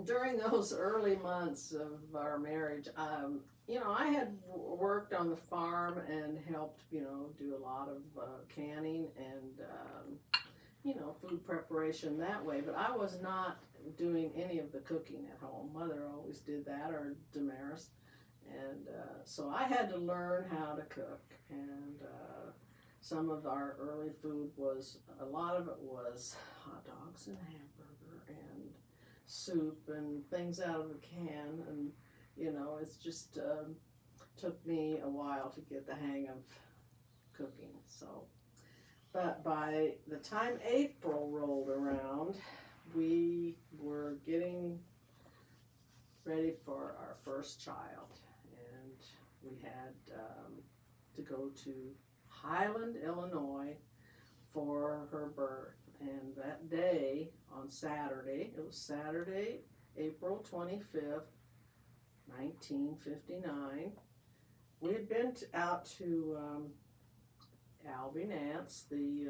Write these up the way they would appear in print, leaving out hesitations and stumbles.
during those early months of our marriage, I had worked on the farm and helped, do a lot of canning and, food preparation that way. But I was not doing any of the cooking at home. Mother always did that, or Damaris. And so I had to learn how to cook. And some of our early food a lot of it was hot dogs and hamburger and soup and things out of a can. And, it's just took me a while to get the hang of cooking. So, but by the time April rolled around, we were getting ready for our first child. And we had to go to Highland, Illinois for her birth. And that day, on Saturday, it was Saturday, April 25th, 1959, we had been out to Albie Nance, the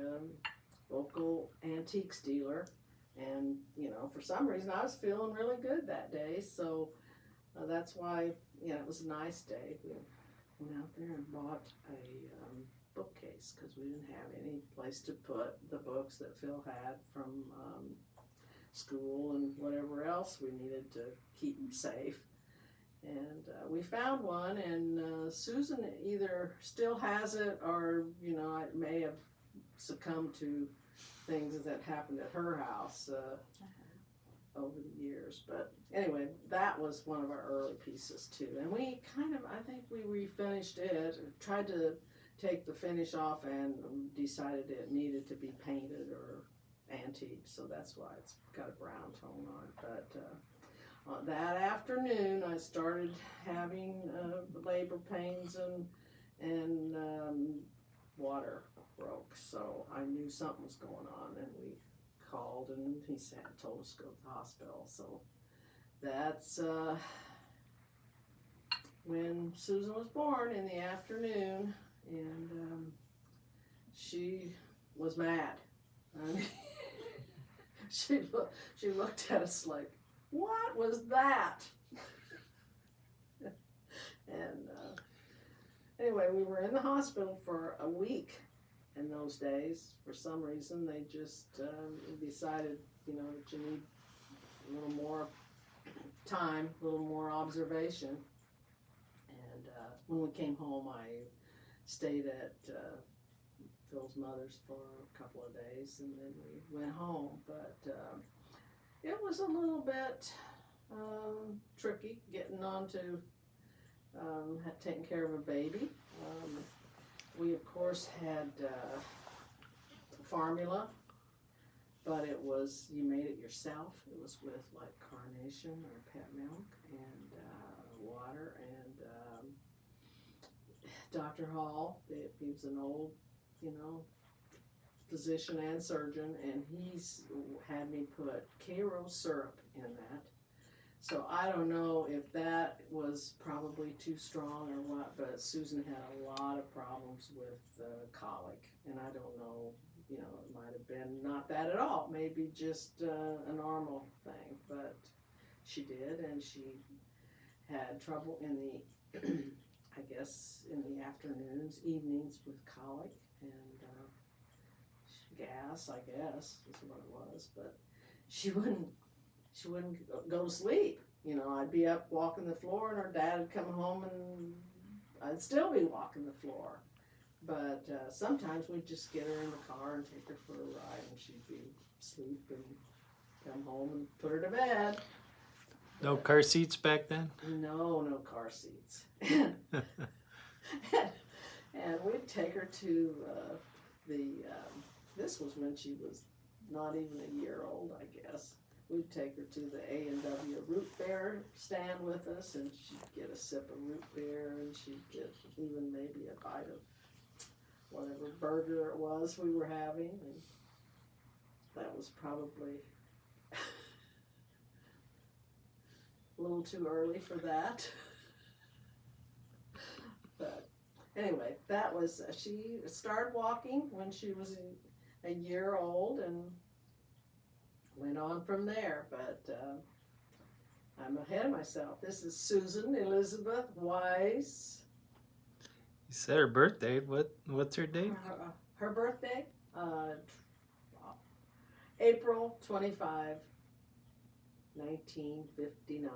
local antiques dealer, and for some reason I was feeling really good that day, so that's why it was a nice day. We went out there and bought a bookcase because we didn't have any place to put the books that Phil had from school and whatever else we needed to keep them safe. And we found one, and Susan either still has it or, it may have succumbed to things that happened at her house over the years. But anyway, that was one of our early pieces too. And we I think we refinished it, tried to take the finish off, and decided it needed to be painted or antique. So that's why it's got a brown tone on it. But that afternoon, I started having labor pains and water broke. So I knew something was going on, and we called, and he told us to go to the hospital. So that's when Susan was born in the afternoon, and she was mad. I mean, she looked at us like, what was that? And anyway, we were in the hospital for a week in those days. For some reason, they just decided, that you need a little more time, a little more observation. And when we came home, I stayed at Phil's mother's for a couple of days, and then we went home. But it was a little bit tricky getting on to taking care of a baby. We, of course, had formula, but it was, you made it yourself. It was with like carnation or pet milk and water. And Dr. Hall, he was an old, physician and surgeon, and he's had me put Karo syrup in that. So I don't know if that was probably too strong or what, but Susan had a lot of problems with colic, and I don't know, it might have been not that at all, maybe just a normal thing, but she did, and she had trouble in the, I guess, in the afternoons, evenings with colic, and gas, I guess, is what it was, but she wouldn't go to sleep. I'd be up walking the floor, and her dad would come home, and I'd still be walking the floor. But sometimes we'd just get her in the car and take her for a ride, and she'd be asleep and come home and put her to bed. No car seats back then? No car seats. And we'd take her to this was when she was not even a year old, I guess. We'd take her to the A&W root beer stand with us, and she'd get a sip of root beer, and she'd get even maybe a bite of whatever burger it was we were having. And that was probably a little too early for that. But anyway, that was, she started walking when she was a year old and went on from there. But I'm ahead of myself. This is Susan Elizabeth Weiss. You said her birthday. What's her date? Her birthday, April 25, 1959.